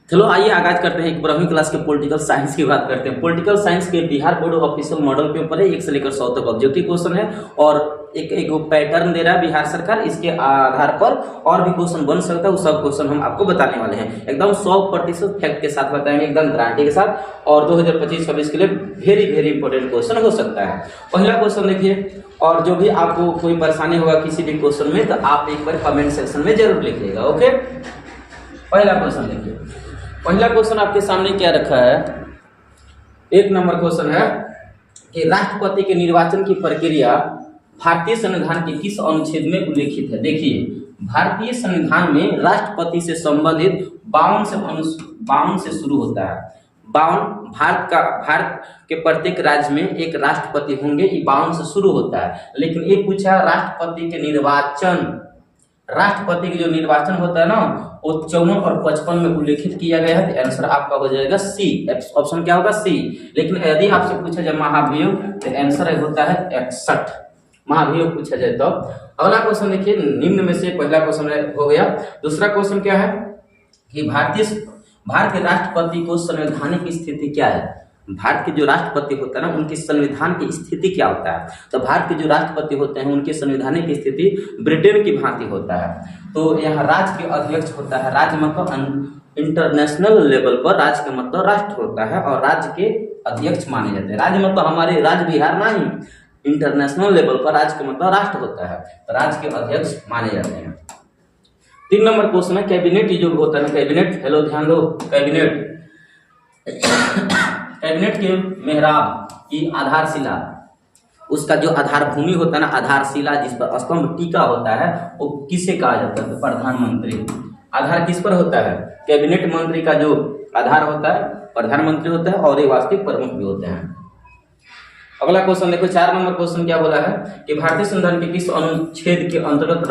चलो आइए आगाज करते हैं। 12वीं क्लास के पॉलिटिकल साइंस की बात करते हैं। पॉलिटिकल साइंस के Bihar board official model paper है, 1 से लेकर 100 तक ऑब्जेक्टिव क्वेश्चन है और एक पैटर्न दे रहा है बिहार सरकार। इसके आधार पर और भी क्वेश्चन बन सकता है, वो सब क्वेश्चन हम आपको बताने वाले हैं। एकदम 100% फैक्ट के साथ बताएंगे, एकदम गारंटी के साथ। और 2025-26 के लिए वेरी वेरी इंपॉर्टेंट क्वेश्चन हो सकता है। पहला क्वेश्चन देखिए, और जो भी आपको कोई परेशानी होगा किसी भी क्वेश्चन में तो आप एक बार कमेंट सेक्शन में जरूर लिखिएगा। ओके, पहला क्वेश्चन देखिए। पहला क्वेश्चन आपके सामने क्या रखा है, 1 नंबर क्वेश्चन है कि राष्ट्रपति के निर्वाचन की प्रक्रिया भारतीय संविधान के किस अनुच्छेद में उल्लेखित है। देखिए, भारतीय संविधान में राष्ट्रपति से संबंधित 52 से शुरू होता है। 52 भारत के प्रत्येक राज्य में एक राष्ट्रपति होंगे, ये 52 से शुरू होता है। लेकिन ये पूछा राष्ट्रपति के निर्वाचन, राष्ट्रपति के जो निर्वाचन होता है ना वो 54 और 55 में उल्लेखित किया गया है। तो आंसर आपका हो जाएगा सी, ऑप्शन क्या होगा सी। लेकिन यदि आपसे पूछा जाए महाभियोग तो आंसर होता है 61, महाभियोग पूछा जाए तो। अगला क्वेश्चन देखिए, निम्न में से पहला क्वेश्चन हो गया। दूसरा क्वेश्चन क्या है कि भारत के राष्ट्रपति को संवैधानिक स्थिति क्या है। भारत के जो राष्ट्रपति होता है ना उनकी संविधान की स्थिति क्या होता है। तो भारत के जो राष्ट्रपति होते हैं उनकी संवैधानिक स्थिति ब्रिटेन की भांति होता है। तो यहाँ राज्य के अध्यक्ष होता है, राज्य मतलब इंटरनेशनल लेवल पर राज्य का मतलब राष्ट्र होता है और राज्य के अध्यक्ष माने जाते हैं। राज्य मतलब हमारे राज्य बिहार नहीं, इंटरनेशनल लेवल पर राज्य का मतलब राष्ट्र होता है, तो राज्य के अध्यक्ष माने जाते हैं। 3 नंबर क्वेश्चन है कैबिनेट जो होता है ना, कैबिनेट, हेलो ध्यान दो, कैबिनेट के मेहराब की आधारशिला, उसका जो आधार भूमि होता है ना, आधारशिला जिस पर स्तंभ टीका होता है वो किसे कहा जाता है। तो प्रधानमंत्री। आधार किस पर होता है, कैबिनेट मंत्री का जो आधार होता है प्रधानमंत्री होता है और ये वास्तविक प्रमुख भी होते हैं। अगला क्वेश्चन देखो, 4 नंबर क्वेश्चन क्या बोला है कि भारतीय संविधान के किस अनुच्छेद के अंतर्गत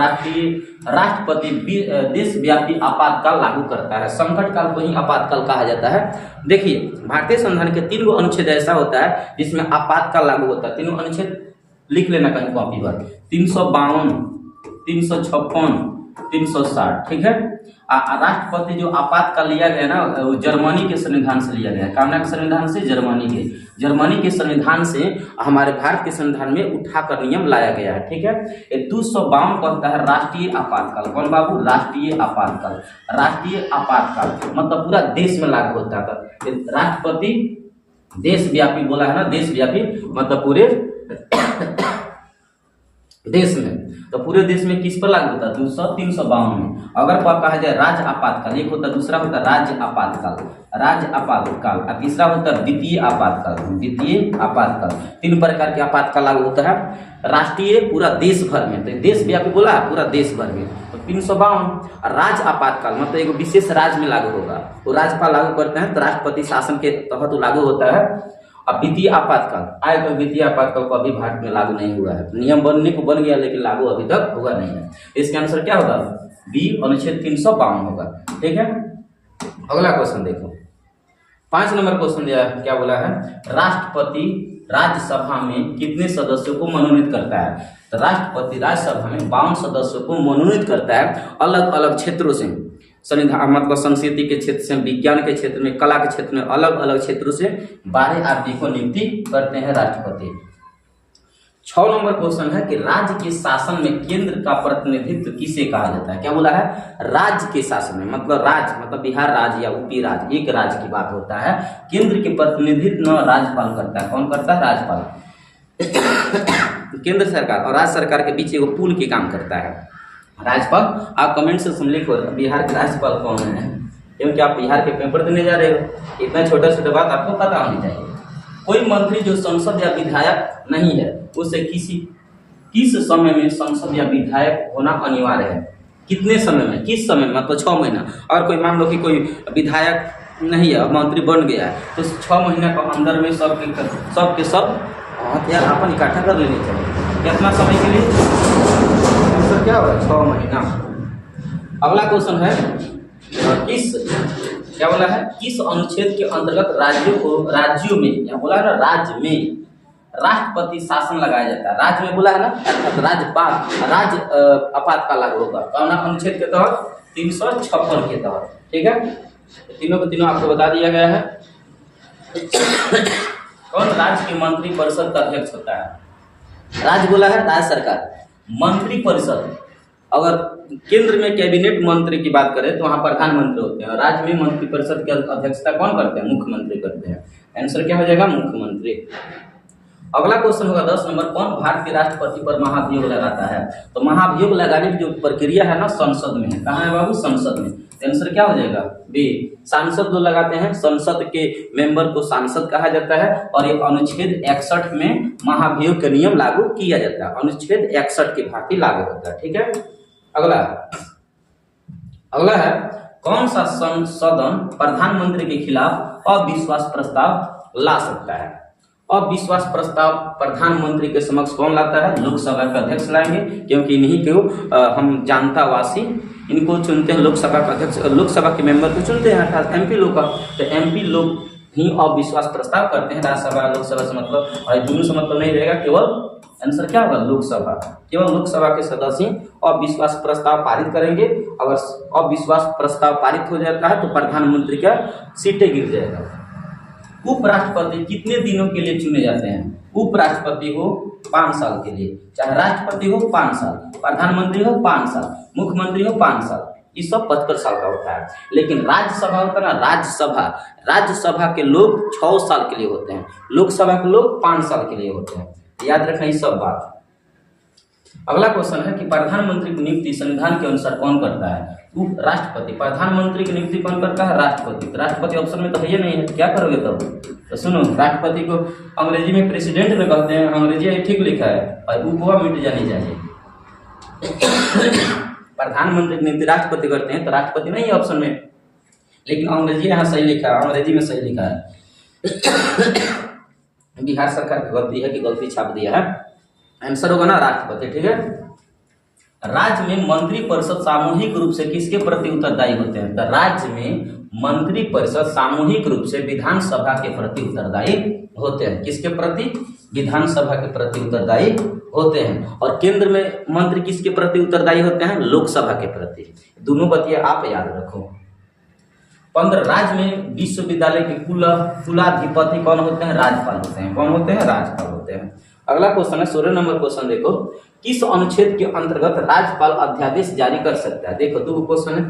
राष्ट्रपति देशव्यापी आपातकाल लागू करता है। संकट काल को ही आपातकाल कहा जाता है। देखिए, भारतीय संविधान के 3 अनुच्छेद ऐसा होता है जिसमें आपातकाल लागू होता है। 3 अनुच्छेद लिख लेना कहीं कॉपी पर, 352, 356, 360, ठीक है। राष्ट्रपति जो आपातकाल लिया गया ना वो जर्मनी के संविधान से लिया गया, कामना के संविधान से, जर्मनी के संविधान से हमारे भारत के संविधान में उठाकर नियम लाया गया है, ठीक है। ये 252 कहता है राष्ट्रीय आपातकाल। कौन बाबू, राष्ट्रीय आपातकाल। राष्ट्रीय आपातकाल मतलब पूरा देश में लागू होता है। राष्ट्रपति देशव्यापी बोला है ना, देशव्यापी मतलब पूरे देश में, तो पूरे देश में किस पर लागू होता है, 352 में। अगर कहा जाए राज्य आपातकाल, एक होता, दूसरा होता राज्य आपातकाल, और तीसरा होता द्वितीय आपातकाल। 3 प्रकार के आपातकाल लागू होता है। राष्ट्रीय पूरा देश भर में, तो देशव्यापी बोला है पूरा देश भर में, तो 352। राज्य आपातकाल मतलब एक विशेष राज्य में लागू होगा, वो राज्यपाल लागू करते हैं, तो राष्ट्रपति शासन के तहत लागू होता है। अब द्वितीय आपातकाल आए तो द्वितीय आपातकाल को अभी भारत में लागू नहीं हुआ है, नियम बनने को बन गया लेकिन लागू अभी तक हुआ नहीं है। इसका आंसर क्या होगा, बी, अनुच्छेद 352 होगा, ठीक है। अगला क्वेश्चन देखो, 5 नंबर क्वेश्चन दिया है, क्या बोला है, राष्ट्रपति राज्यसभा में कितने सदस्यों को मनोनीत करता है। तो राष्ट्रपति राज्यसभा में 52 सदस्यों को मनोनीत करता है, अलग अलग क्षेत्रों से, संविधान मतलब संस्कृति के क्षेत्र से, विज्ञान के क्षेत्र में, कला के क्षेत्र में, अलग अलग क्षेत्रों से 12 आदमी को नियुक्ति करते हैं राष्ट्रपति। 6 नंबर क्वेश्चन है कि राज्य के शासन में केंद्र का प्रतिनिधित्व किसे कहा जाता है। क्या बोला है, राज्य के शासन में मतलब राज्य मतलब बिहार राज्य या यूपी राज्य, एक राज्य की बात होता है। केंद्र के प्रतिनिधित्व राज्यपाल करता है। कौन करता है, राज्यपाल। केंद्र सरकार और राज्य सरकार के बीच एक पुल के काम करता है राज्यपाल। आप कमेंट से सुन लिखो बिहार के राज्यपाल कौन है, क्योंकि आप बिहार के पेपर देने जा रहे हो। इतना छोटा बात आपको पता होनी चाहिए। कोई मंत्री जो संसद या विधायक नहीं है उसे किस समय में संसद या विधायक होना अनिवार्य है। कितने समय में, किस समय में मतलब 6 महीना। और कोई मान लो कि कोई विधायक नहीं है, मंत्री बन गया है, तो 6 महीने के अंदर में सब हथियार अपन इकट्ठा कर लेने चाहिए। कितना समय के लिए, क्या होगा, 6 महीना। अगला क्वेश्चन है क्या बोला है, किस अनुच्छेद के अंतर्गत राज्यों में, या बोला है ना राज्य में राष्ट्रपति शासन लगाया जाता है। राज्य में बोला है ना, राज्य आपातकाल लागू होगा। कौन अनुच्छेद के तहत, 356 के तहत, ठीक है। तीनों को तीनों आपको बता दिया गया है। कौन राज्य के मंत्री परिषद का अध्यक्ष होता है? राज्य बोला है राज्य सरकार, मंत्री परिषद, अगर केंद्र में कैबिनेट मंत्री की बात करें तो वहाँ प्रधानमंत्री होते हैं, और राज्य में मंत्री परिषद की अध्यक्षता कौन करते हैं? मुख्यमंत्री करते हैं। आंसर क्या हो जाएगा? मुख्यमंत्री। अगला क्वेश्चन होगा 10 नंबर, कौन भारत के राष्ट्रपति पर महाभियोग लगाता है? तो महाभियोग लगाने की जो प्रक्रिया है ना, संसद में है। कहाँ है बाबू? संसद में। आंसर क्या हो जाएगा? बी, सांसद जो लगाते हैं, संसद के मेंबर को सांसद कहा जाता है, और ये अनुच्छेद 61 में महाभियोग का नियम लागू किया जाता है। अनुच्छेद 61 की भांति लागू होता है। ठीक है। अगला है कौन सा सदन प्रधानमंत्री के खिलाफ अविश्वास प्रस्ताव ला सकता है? अविश्वास प्रस्ताव प्रधानमंत्री के समक्ष कौन लाता है? लोकसभा के अध्यक्ष लाएंगे, क्योंकि इन्हीं को हम जनता वासी इनको चुनते हैं। लोकसभा का अध्यक्ष, लोकसभा के मेंबर को चुनते हैं, अर्थात एमपी लोग का। तो एमपी लोग ही अविश्वास प्रस्ताव करते हैं। राज्यसभा लोकसभा से मतलब, और दोनों से मतलब नहीं रहेगा, केवल आंसर क्या होगा? लोकसभा। केवल लोकसभा के सदस्य अविश्वास प्रस्ताव पारित करेंगे। अगर अविश्वास प्रस्ताव पारित हो जाता है तो प्रधानमंत्री का सीटें गिर जाएगा। उपराष्ट्रपति कितने दिनों के लिए चुने जाते हैं? उपराष्ट्रपति हो 5 साल के लिए, चाहे राष्ट्रपति हो 5 साल, प्रधानमंत्री हो 5 साल, मुख्यमंत्री हो 5 साल, ये सब 75 साल का होता है। लेकिन राज्यसभा होता है ना, राज्यसभा के लोग 6 साल के लिए होते हैं, लोकसभा के लोग 5 साल के लिए होते हैं। याद रखें ये सब बात। अगला क्वेश्चन है कि प्रधानमंत्री की नियुक्ति संविधान के अनुसार कौन करता है? राष्ट्रपति। प्रधानमंत्री की नियुक्ति कौन करता है? राष्ट्रपति। राष्ट्रपति ऑप्शन में तो है ही नहीं है, क्या करोगे तब? तो सुनो, राष्ट्रपति को अंग्रेजी में प्रेसिडेंट में कहते हैं, अंग्रेजी ठीक लिखा है, और उपवा मिट जानी चाहिए। प्रधानमंत्री की नियुक्ति राष्ट्रपति करते हैं, तो राष्ट्रपति नहीं है ऑप्शन में, लेकिन अंग्रेजी यहाँ सही लिखा है, अंग्रेजी में सही लिखा है। बिहार सरकार की गलती है कि गलती छाप दिया है। आंसर होगा ना राष्ट्रपति। ठीक है। राज्य में मंत्री परिषद सामूहिक रूप से किसके प्रति उत्तरदायी होते हैं? तो राज्य में मंत्री परिषद सामूहिक रूप से विधानसभा के प्रति उत्तरदायी होते हैं। किसके प्रति? विधानसभा के प्रति उत्तरदायी होते हैं। और केंद्र में मंत्री किसके प्रति उत्तरदायी होते हैं? लोकसभा के प्रति। दोनों बतिया आप याद रखो। 15 राज्य में विश्वविद्यालय के कुलाधिपति कौन होते हैं? राज्यपाल होते हैं। कौन होते हैं? राज्यपाल होते हैं। अगला क्वेश्चन है 16 नंबर क्वेश्चन। देखो, किस अनुच्छेद के अंतर्गत राज्यपाल अध्यादेश जारी कर सकता है? देखो 2 क्वेश्चन है।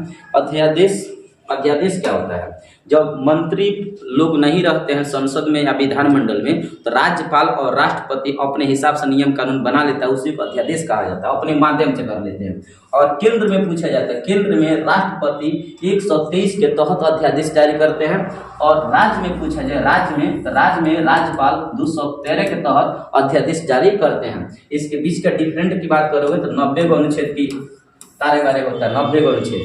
अध्यादेश क्या होता है? जब मंत्री लोग नहीं रहते हैं संसद में या विधानमंडल में, तो राज्यपाल और राष्ट्रपति अपने हिसाब से नियम कानून बना लेता है, उसी को अध्यादेश कहा जाता है, अपने माध्यम से कर लेते हैं। और केंद्र में पूछा जाता है, केंद्र में राष्ट्रपति 123 के तहत अध्यादेश जारी करते हैं। और राज्य में पूछा जाए, राज्य में राज्यपाल 213 के तहत अध्यादेश जारी करते हैं। इसके बीच का डिफरेंट की बात करोगे तो 90 अनुच्छेद की तारे बारे होता है, 90 अनुच्छेद।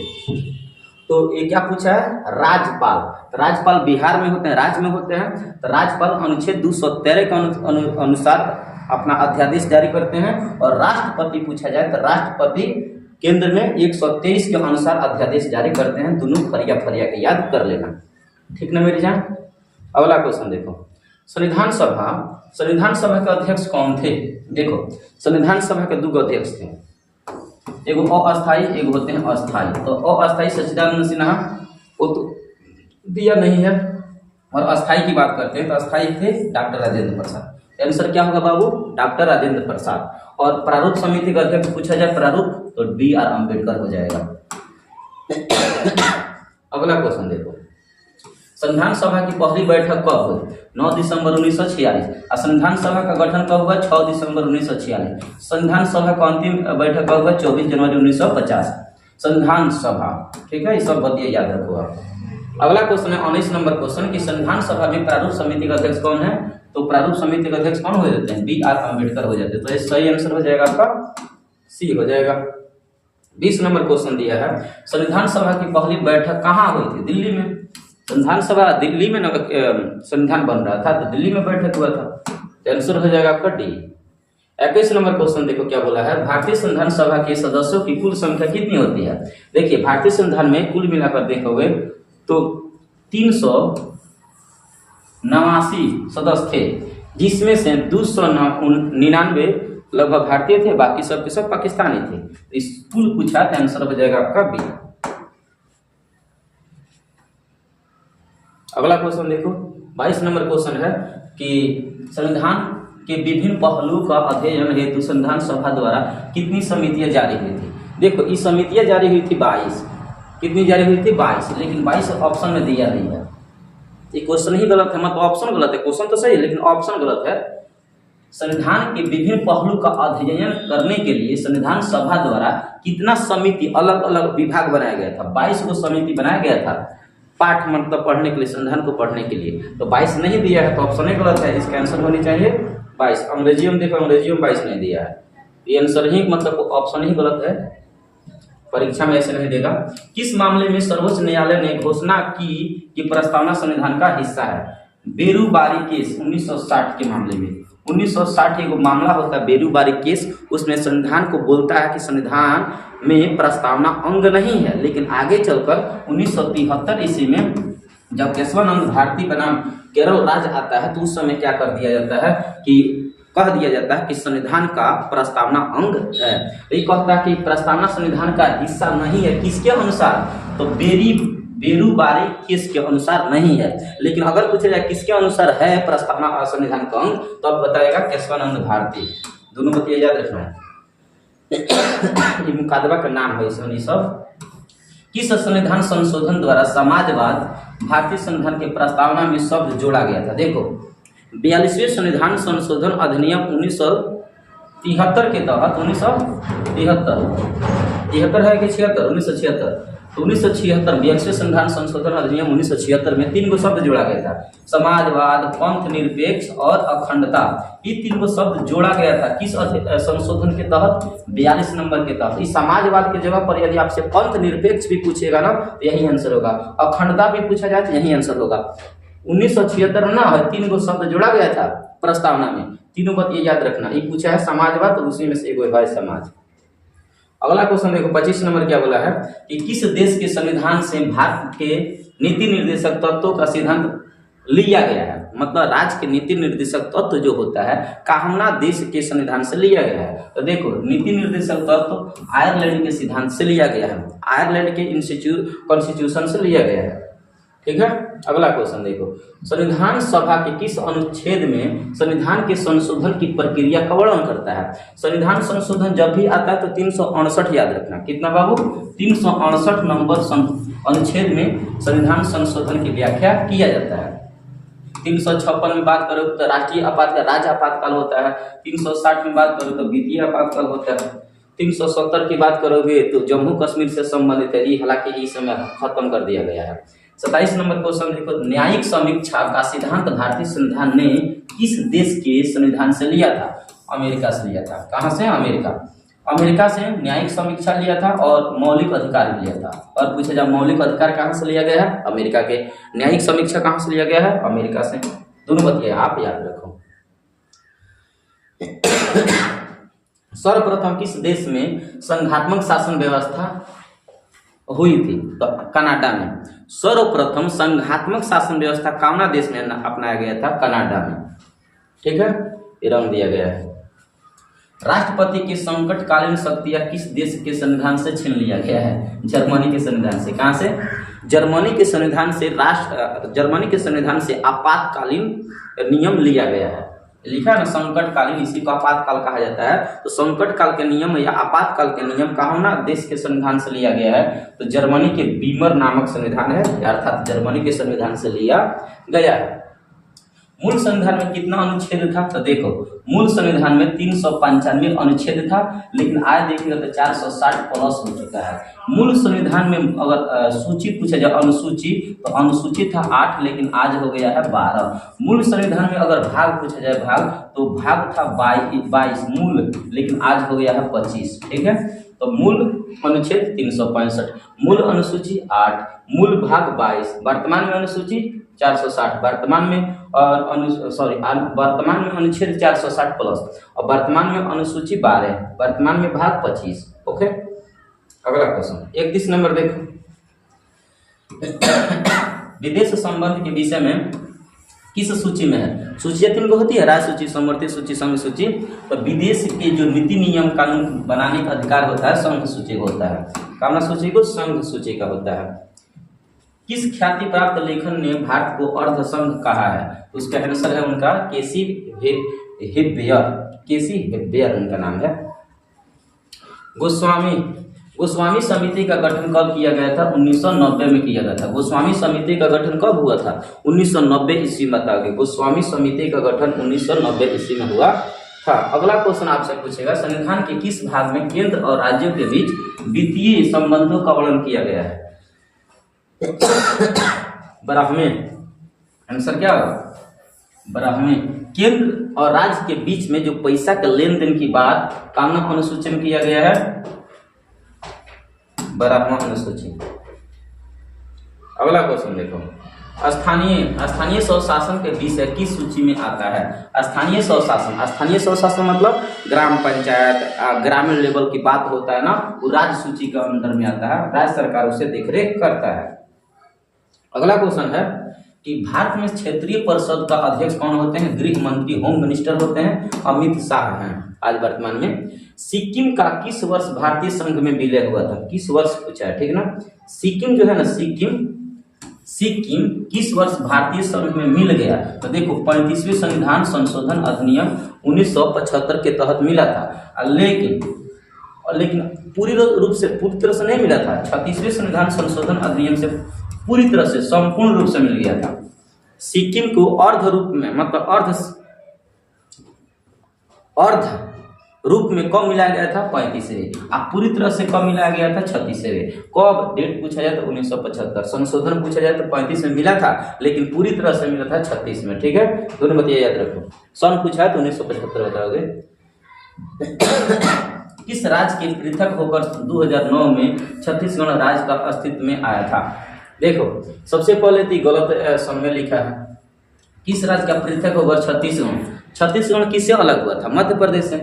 तो ये क्या पूछा है? राज्यपाल बिहार में होते हैं, राज्य में होते हैं, तो राज्यपाल अनुच्छेद 213 के अनुसार अपना अध्यादेश जारी करते हैं। और राष्ट्रपति पूछा जाए तो राष्ट्रपति केंद्र में 123 के अनुसार अध्यादेश जारी करते हैं। दोनों फरिया के याद कर लेना, ठीक ना मेरी जान। अगला क्वेश्चन देखो, संविधान सभा के अध्यक्ष कौन थे? देखो, संविधान सभा के 2 अध्यक्ष थे, एगो अस्थायी, एगो होते हैं अस्थायी। तो अस्थायी सच्चिदानंद सिन्हा, वो तो दिया नहीं है। और अस्थायी की बात करते हैं तो अस्थायी थे डॉक्टर राजेंद्र प्रसाद। आंसर क्या होगा बाबू? डॉक्टर राजेंद्र प्रसाद। और प्रारूप समिति का अध्यक्ष पूछा जाए प्रारूप, तो BR अम्बेडकर हो जाएगा। अगला क्वेश्चन देखो, संविधान सभा की पहली बैठक कब हुई? 9 दिसंबर 1946। और संविधान सभा का गठन कब हुआ? 6 दिसंबर 1946। संविधान सभा का अंतिम बैठक कब हुआ? 24 जनवरी 1950। संविधान सभा, ठीक है, ये सब बतिया याद रखो आप। अगला क्वेश्चन है 19 नंबर क्वेश्चन कि संविधान सभा में प्रारूप समिति का अध्यक्ष कौन है? तो प्रारूप समिति का अध्यक्ष कौन हो जाते हैं? BR अम्बेडकर हो जाते हैं। तो ये सही आंसर हो जाएगा आपका C हो जाएगा। 20 नंबर क्वेश्चन दिया है, संविधान सभा की पहली बैठक कहाँ हुई थी? दिल्ली में। संविधान सभा दिल्ली में संविधान बन रहा था, तो दिल्ली में बैठक हुआ था। आंसर हो जाएगा आपका D। 21 नंबर क्वेश्चन देखो क्या बोला है, भारतीय संविधान सभा के सदस्यों की कुल संख्या कितनी होती है? देखिए, भारतीय संविधान में कुल मिलाकर देखोगे तो 389 सदस्य थे, जिसमें से 299 लगभग भारतीय थे, बाकी सब के सब पाकिस्तानी थे। इस कुल पूछा तो आंसर हो जाएगा आपका B। अगला क्वेश्चन देखो, 22 नंबर क्वेश्चन है कि संविधान के विभिन्न पहलुओं का अध्ययन हेतु संविधान सभा द्वारा कितनी समितियां जारी हुई थी। देखो ये समितियां जारी हुई थी 22, कितनी जारी हुई थी 22, लेकिन 22 ऑप्शन में दिया नहीं है। ये क्वेश्चन ही गलत है, मतलब ऑप्शन गलत है, क्वेश्चन तो सही है लेकिन ऑप्शन गलत है। संविधान के विभिन्न पहलू का अध्ययन करने के लिए संविधान सभा द्वारा कितना समिति अलग अलग विभाग बनाया गया था। 22 को समिति बनाया गया था पाठ मतलब पढ़ने के लिए, संविधान को पढ़ने के लिए। तो 22 नहीं दिया है तो ऑप्शन ही गलत है, इसका आंसर होनी चाहिए 22। अंग्रेजी में देखो, अंग्रेजी में 22 नहीं दिया है, ये आंसर ही मतलब ऑप्शन ही गलत है, परीक्षा में ऐसे नहीं देगा। किस मामले में सर्वोच्च न्यायालय ने घोषणा की कि प्रस्तावना संविधान का हिस्सा है। बेरूबारी केस 1960 के मामले में, 1960 एक मामला होता है बेरूबारी केस, उसमें संविधान को बोलता है कि संविधान में प्रस्तावना अंग नहीं है, लेकिन आगे चलकर 1973 ईस्वी में जब केशवानंद भारती बनाम केरल राज्य आता है तो उस समय क्या कर दिया जाता है कि कह दिया जाता है कि संविधान का प्रस्तावना अंग है। ये कहता है कि प्रस्तावना संविधान का हिस्सा नहीं है, किसके अनुसार, तो बेरूबारी केस के अनुसार नहीं है। लेकिन अगर पूछा जाए किसके अनुसार है प्रस्तावना संविधान का अंग, तो अब बताएगा केशवानंद भारती। दोनों बतिया याद रखना है, ये मुकादमा का नाम है इसमें सब। किस संविधान संशोधन द्वारा समाजवाद भारतीय संविधान के प्रस्तावना में शब्द जोड़ा गया था। देखो 42वें संविधान संशोधन अधिनियम 1973 के तहत 1973 है कि 76, 1976, 42वें संविधान संशोधन अधिनियम 1976 में 3 गो शब्द जोड़ा गया था, समाजवाद, पंथ निरपेक्ष और अखंडता। ये 3 गो शब्द जोड़ा गया था किस संशोधन के तहत, 42 नंबर के तहत। इस समाजवाद की जगह पर यदि आपसे पंथ निरपेक्ष भी पूछेगा ना तो यही आंसर होगा, अखंडता भी पूछा जाए तो यही आंसर होगा। 1976 ना है, 3 गो शब्द जोड़ा गया था प्रस्तावना में, तीनों बात ये याद रखना। ये पूछा है समाजवाद तो उसी में से एक है समाज। अगला क्वेश्चन देखो 25 नंबर क्या बोला है कि किस देश के संविधान से भारत के नीति निर्देशक तत्वों का सिद्धांत लिया गया है। मतलब राज्य के नीति निर्देशक तत्व जो होता है कामना देश के संविधान से लिया गया है। तो देखो नीति निर्देशक तत्व आयरलैंड के सिद्धांत से लिया गया है, आयरलैंड के कॉन्स्टिट्यूशन से लिया गया है, ठीक है। अगला क्वेश्चन देखो, संविधान सभा के किस अनुच्छेद में संविधान के संशोधन की प्रक्रिया का वर्णन करता है। संविधान संशोधन जब भी आता है तो 368 याद रखना, कितना बाबू, 368 नंबर अनुच्छेद में संविधान संशोधन की व्याख्या किया जाता है। 356 में बात करो तो राष्ट्रीय आपातकाल, राज्य आपातकाल होता है। 360 में बात करो तो वित्तीय आपातकाल होता है। 370 की बात करोगे तो जम्मू कश्मीर से संबंधित है, हालांकि इस समय खत्म कर दिया गया है। 27 नंबर क्वेश्चन देखो, न्यायिक समीक्षा का सिद्धांत भारतीय संविधान ने किस देश के संविधान से लिया था। अमेरिका से लिया था। कहाँ से, अमेरिका से न्यायिक समीक्षा लिया था और मौलिक अधिकार लिया था। और पूछा जाए मौलिक अधिकार कहाँ से लिया गया है, अमेरिका के। न्यायिक समीक्षा कहाँ से लिया गया है, अमेरिका से। दोनों बताइए, आप याद रखो। सर्वप्रथम किस देश में संघात्मक शासन व्यवस्था हुई थी, तो कनाडा में। सर्वप्रथम संघात्मक शासन व्यवस्था कौन देश में अपनाया गया था, कनाडा में, ठीक है। ये रंग दिया गया है। राष्ट्रपति की संकटकालीन शक्तियां किस देश के संविधान से छीन लिया गया है, जर्मनी के संविधान से। कहां से, जर्मनी के संविधान से। जर्मनी के संविधान से आपातकालीन नियम लिया गया है, लिखा ना संकटकालीन, इसी को आपातकाल कहा जाता है। तो संकटकाल के नियम या आपातकाल के नियम कहाँ ना देश के संविधान से लिया गया है, तो जर्मनी के बीमर नामक संविधान है, अर्थात जर्मनी के संविधान से लिया गया है। मूल संविधान में कितना अनुच्छेद था, तो देखो मूल संविधान में 395 अनुच्छेद था, लेकिन आज देखिएगा तो 460 प्लस हो चुका है। मूल संविधान में अगर सूची पूछा जाए अनुसूची, तो अनुसूची था 8, लेकिन आज हो गया है 12। मूल संविधान में अगर भाग पूछा जाए भाग, तो भाग था 22 मूल, लेकिन आज हो गया है 25, ठीक है। तो मूल अनुच्छेद 365, मूल अनुसूची 8, मूल भाग 22, वर्तमान में अनुसूची 460, वर्तमान में वर्तमान में अनुच्छेद 460 प्लस, और वर्तमान में अनुसूची 12, वर्तमान में भाग 25, ओके। अगला क्वेश्चन 31 नंबर देखो, विदेश संबंध के विषय में किस सूची में है। सूचियाँ 3 गो होती है, राज्य सूची, समवर्ती सूची, संघ सूची। तो विदेश के जो नीति नियम कानून बनाने का अधिकार होता है संघ सूची को होता है, कामना सूची को संघ सूची का होता है। किस ख्याति प्राप्त लेखन ने भारत को अर्ध संघ कहा है? उसका आंसर है उनका केसी हिब्बियर। केसी हिब्बियर उनका नाम है। गोस्वामी समिति का गठन कब किया गया था? 1990 में किया गया था। गोस्वामी समिति का गठन कब हुआ था? 1990 ईस्वी में। बताओगे गोस्वामी समिति का गठन 1990 ईस्वी में हुआ था। अगला क्वेश्चन आपसे पूछेगा, संविधान के किस भाग में केंद्र और राज्यों के बीच वित्तीय संबंधों का वर्णन किया गया है? 12वें। आंसर क्या होगा? 12वें। केंद्र और राज्य के बीच में जो पैसा के लेन देन की बात कामना अनुसूची में किया गया है? 12वां अनुसूची। अगला क्वेश्चन देखो, स्थानीय स्वशासन के विषय किस सूची में आता है? स्थानीय स्वशासन मतलब ग्राम पंचायत, ग्रामीण लेवल की बात होता है ना, वो राज्य सूची के अंदर में आता है। राज्य सरकार उसे देखरेख करता है। अगला क्वेश्चन है कि भारत में क्षेत्रीय परिषद का अध्यक्ष कौन होते हैं? गृह मंत्री, होम मिनिस्टर होते हैं, अमित शाह हैं आज वर्तमान में। सिक्किम का किस वर्ष भारतीय संघ में विलय हुआ था? किस वर्ष पूछा है, ठीक है ना। सिक्किम जो है ना, सिक्किम किस वर्ष भारतीय संघ में मिल गया? तो देखो 35वें संविधान संशोधन अधिनियम 1975 के तहत मिला था, लेकिन पूरी तरह से नहीं मिला था। 36वें संविधान संशोधन अधिनियम से पूरी तरह से संपूर्ण रूप से मिल गया था। सिक्किम को अर्ध रूप में मतलब अर्ध रूप में कब मिलाया गया था? 35वें। अब पूरी तरह से कब मिलाया गया था? 36वें। कब डेट पूछा जाए तो 1975। संशोधन पूछा जाए तो 35 में मिला था, लेकिन पूरी तरह से मिला था 36 में, ठीक है। दोनों बात याद रखो। सन पूछा है तो 1975 बताओगे। किस राज्य के पृथक होकर 2009 में छत्तीसगढ़ राज्य का अस्तित्व में आया था? देखो सबसे पहले तो गलत समय लिखा है। किस राज्य का पृथक होकर छत्तीसगढ़ किससे अलग हुआ था? मध्य प्रदेश से।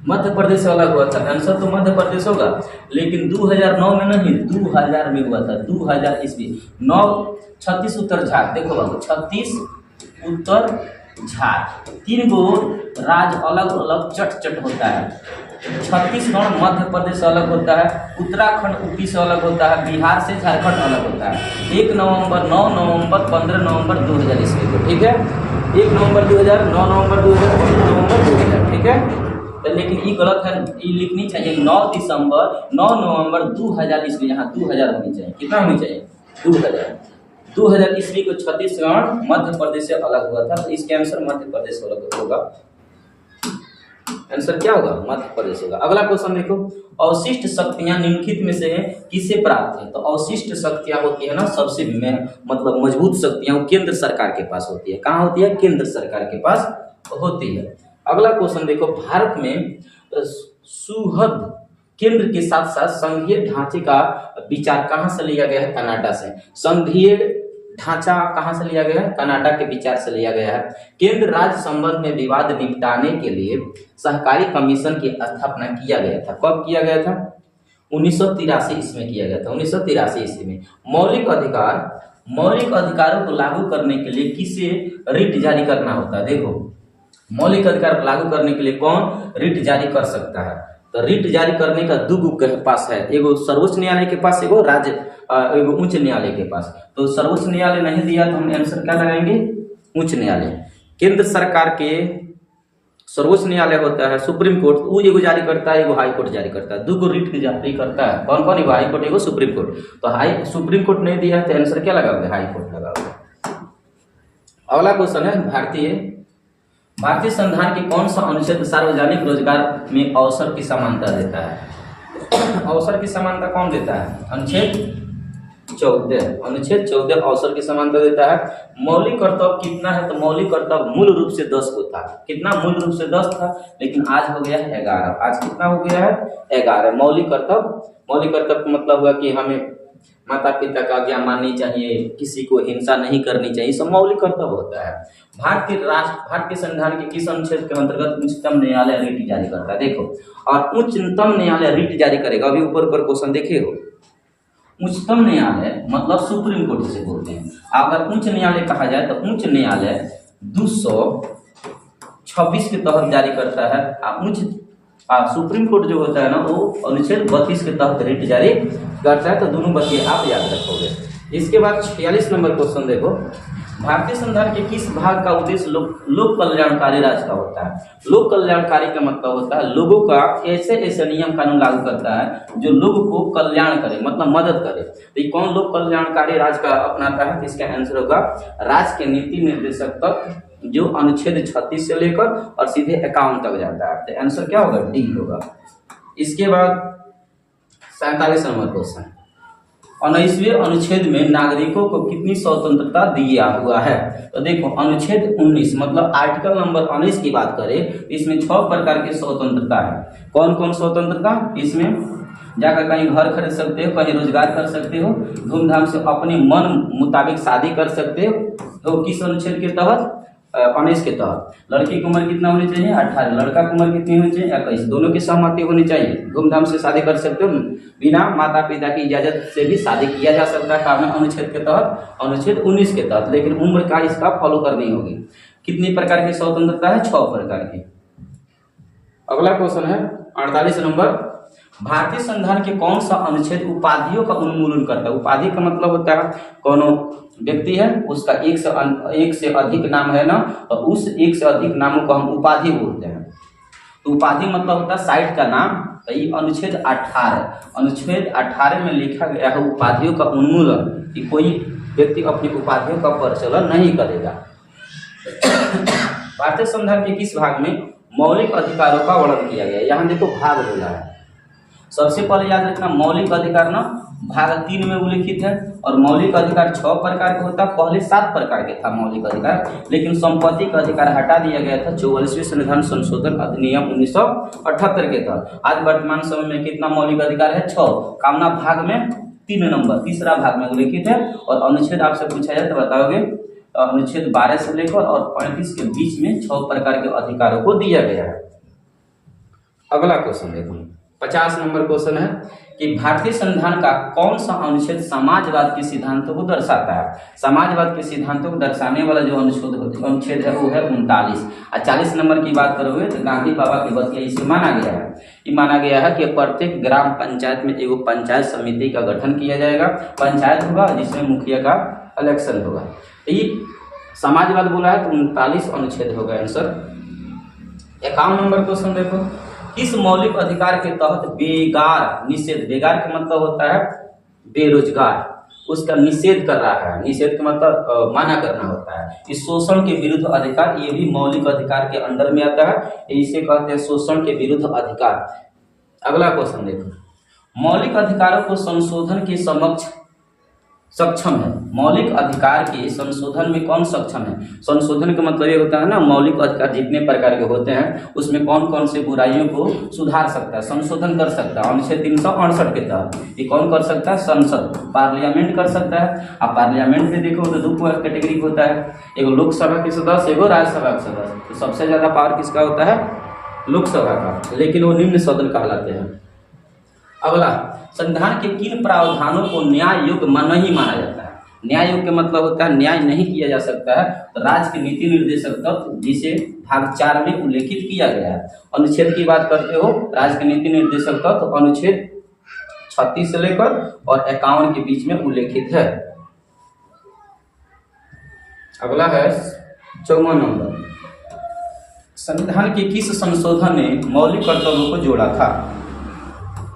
मध्य प्रदेश से अलग हुआ था। आंसर तो मध्य प्रदेश होगा, लेकिन 2009 में नहीं, 2000 में हुआ था। 2000 ईस्वी। 36 उत्तर झार। देखो बाबू, 36 उत्तर झार, 3 गो राज्य अलग अलग चट होता है। छत्तीसगढ़ मध्य प्रदेश से अलग होता है, उत्तराखंड यूपी से अलग होता है, बिहार से झारखंड अलग होता है। 1 नवंबर, 9 नवंबर, 15 नवंबर 2000 ईस्वी को, ठीक है। 1 नवंबर 2000, 9 नवंबर 2000, 15 नवंबर 2000, ठीक है। तो लेकिन ये गलत है, ये लिखनी चाहिए 9 दिसंबर, 9 नवंबर 2000 ईस्वी। यहाँ 2000 होनी चाहिए। कितना होनी चाहिए? 2000 ईस्वी को छत्तीसगढ़ मध्य प्रदेश से अलग हुआ था, तो इसके आंसर मध्य प्रदेश अलग होगा। आंसर क्या होगा? मध्य प्रदेश होगा। अगला क्वेश्चन देखो, अवशिष्ट शक्तियां निम्नलिखित में से किसे प्राप्त है? तो अवशिष्ट शक्तियां होती है ना, सबसे मतलब मजबूत शक्तियां वो केंद्र सरकार के पास होती है। कहाँ होती है? केंद्र सरकार के पास होती है। अगला क्वेश्चन देखो, भारत में सुहृद केंद्र के साथ साथ संघीय ढांचे का विचार कहाँ से लिया गया है? कनाडा से। संघीय ढांचा कहाँ से लिया गया है? कनाडा के विचार से लिया गया है। केंद्र राज्य संबंध में विवाद निपटाने के लिए सहकारी कमीशन की स्थापना किया गया था। कब किया गया था? 1983 ईस्वी में किया गया था। 1983 ईस्वी में। मौलिक अधिकारों को लागू करने के लिए किसे रिट जारी करना होता है? देखो मौलिक अधिकार लागू करने के लिए कौन रिट जारी कर सकता है? तो रिट जारी करने का दो के पास है, एगो सर्वोच्च न्यायालय के पास, एगो उच्च न्यायालय के पास। तो सर्वोच्च न्यायालय नहीं दिया तो हम आंसर क्या लगाएंगे? उच्च न्यायालय। केंद्र सरकार के सर्वोच्च न्यायालय होता है सुप्रीम कोर्ट, वो एगो जारी करता है, एगो हाई कोर्ट जारी करता है। दो रिट की जारी करता है। कौन कौन? एगो हाई कोर्ट, एगो सुप्रीम कोर्ट। तो सुप्रीम कोर्ट नहीं दिया है तो आंसर क्या लगाओगे? हाई कोर्ट लगाओगे। अगला क्वेश्चन है, भारतीय संविधान के कौन सा अनुच्छेद सार्वजनिक रोजगार में अवसर की समानता देता है? अवसर की समानता कौन देता है? अनुच्छेद 14 अवसर की समानता देता है। मौलिक कर्तव्य कितना है? तो मौलिक कर्तव्य मूल रूप से 10 को था। कितना? मूल रूप से 10 था, लेकिन आज हो गया है 11। आज कितना हो गया है? 11 मौलिक कर्तव्य का मतलब हुआ कि हमें माता पिता का आज्ञा माननी चाहिए, किसी को हिंसा नहीं करनी चाहिए, सब मौलिक कर्तव्य होता है। भारत के संविधान के किस अनुच्छेद के अंतर्गत उच्चतम न्यायालय रिट जारी करता है? देखो, और उच्चतम न्यायालय रिट जारी करेगा। अभी ऊपर क्वेश्चन देखे हो, उच्चतम न्यायालय मतलब सुप्रीम कोर्ट जिसे बोलते हैं। अगर उच्च न्यायालय कहा जाए तो उच्च न्यायालय 226 के तहत जारी करता है। सुप्रीम कोर्ट जो होता है ना, वो अनुच्छेद 32 के तहत रिट जारी करता है। तो दोनों बातें आप याद रखोगे। इसके बाद 46 नंबर क्वेश्चन देखो, भारतीय संविधान के किस भाग का उद्देश्य लोक कल्याणकारी राज का होता है। लोक कल्याणकारी का मतलब होता है लोगों का ऐसे ऐसे नियम कानून लागू करता है जो लोगों को कल्याण करे, मतलब मदद करे। तो ये कौन लोक कल्याणकारी राज का अपनाता है? इसका आंसर होगा राज्य के नीति निर्देशक तत्व, जो अनुच्छेद 36 से लेकर और सीधे 51 तक जाता है। तो आंसर क्या होगा? डी होगा। इसके बाद 47 नंबर क्वेश्चन, 19वें अनुच्छेद में नागरिकों को कितनी स्वतंत्रता दिया हुआ है? तो देखो अनुच्छेद 19 मतलब आर्टिकल नंबर 19 की बात करें तो इसमें 6 प्रकार की स्वतंत्रता है। कौन कौन स्वतंत्रता? इसमें जाकर कहीं घर खरीद सकते हो, कहीं रोजगार कर सकते हो, धूमधाम से अपने मन मुताबिक शादी कर सकते हो। तो किस अनुच्छेद के तहत? 19 के तहत। लड़की की उम्र कितना होनी चाहिए? 18। लड़का की उम्र कितनी होनी चाहिए? 21। दोनों की सहमति होनी चाहिए। धूमधाम से शादी कर सकते हो, बिना माता पिता की इजाजत से भी शादी किया जा सकता है। कारण अनुच्छेद के तहत, अनुच्छेद 19 के तहत, लेकिन उम्र का इसका फॉलो करनी होगी। कितनी प्रकार की स्वतंत्रता है? 6 प्रकार की। अगला क्वेश्चन है 48 नंबर, भारतीय संविधान के कौन सा अनुच्छेद उपाधियों का उन्मूलन करता है? उपाधि का मतलब होता है कोनो व्यक्ति है उसका एक से अधिक नाम है ना, तो उस एक से अधिक नामों को हम उपाधि बोलते हैं। तो उपाधि मतलब होता है साइट का नाम। तो ये अनुच्छेद 18 में लिखा गया है उपाधियों का उन्मूलन, कि कोई व्यक्ति अपनी उपाधियों का प्रचलन नहीं करेगा। भारतीय संविधान के किस भाग में मौलिक अधिकारों का वर्णन किया गया? यहाँ देखो भाग बोला है। सबसे पहले याद रखना मौलिक अधिकार ना भाग 3 में उल्लिखित है, और मौलिक अधिकार 6 प्रकार का होता है। पहले 7 प्रकार के था मौलिक अधिकार, लेकिन संपत्ति का अधिकार हटा दिया गया था 44वें संविधान संशोधन अधिनियम 1978 के तहत। आज वर्तमान समय में कितना मौलिक अधिकार है? 6। कामना भाग में 3 नंबर तीसरा भाग में उल्लिखित है। और अनुच्छेद आपसे पूछा जाए तो बताओगे अनुच्छेद 12 से लेकर और 35 के बीच में 6 प्रकार के अधिकारों को दिया गया है। अगला क्वेश्चन देखो 50 नंबर क्वेश्चन है कि भारतीय संविधान का कौन सा अनुच्छेद समाजवाद के सिद्धांतों को दर्शाता है? समाजवाद के सिद्धांतों को दर्शाने वाला जो अनुच्छेद है वो है 39। और 40 नंबर की बात करोगे तो गांधी बाबा की बतिया इसे माना गया है। ये माना गया है कि प्रत्येक ग्राम पंचायत में एगो पंचायत समिति का गठन किया जाएगा। पंचायत होगा जिसमें मुखिया का इलेक्शन होगा। ये समाजवाद बोला है तो 39 अनुच्छेद होगा आंसर। 51 नंबर क्वेश्चन देखो, किस मौलिक अधिकार के तहत बेगार निषेध, बेगार का मतलब होता है बेरोजगार, उसका निषेध कर रहा है। निषेध का मतलब माना करना होता है। इस शोषण के विरुद्ध अधिकार ये भी मौलिक अधिकार के अंडर में आता है, इसे कहते हैं शोषण के विरुद्ध अधिकार। अगला क्वेश्चन देखो, मौलिक अधिकारों को संशोधन के सक्षम है। मौलिक अधिकार के संशोधन में कौन सक्षम है? संशोधन का मतलब ये होता है ना मौलिक अधिकार जितने प्रकार के होते हैं उसमें कौन कौन से बुराइयों को सुधार सकता है, संशोधन कर सकता है। अनुच्छेद 368 के तहत ये कौन कर सकता है? संसद, पार्लियामेंट कर सकता है। अब पार्लियामेंट में देखो तो 2 कैटेगरी होता है, एगो लोकसभा के सदस्य, एगो राज्यसभा के सदस्य। तो सबसे ज्यादा पावर किसका होता है? लोकसभा का, लेकिन वो निम्न सदन कहलाते हैं। अगला, संविधान के किन प्रावधानों को न्याय योग्य नहीं माना जाता है? न्याय योग्य मतलब होता है न्याय नहीं किया जा सकता है। तो राज्य के नीति निर्देशक तत्व जिसे भाग 4 में उल्लेखित किया गया है। अनुच्छेद की बात करते हो, राज्य के नीति निर्देशक तत्व अनुच्छेद 36 से लेकर और 51 के बीच में उल्लेखित है। अगला है 54 नंबर, संविधान के किस संशोधन ने मौलिक कर्तव्यों को जोड़ा था?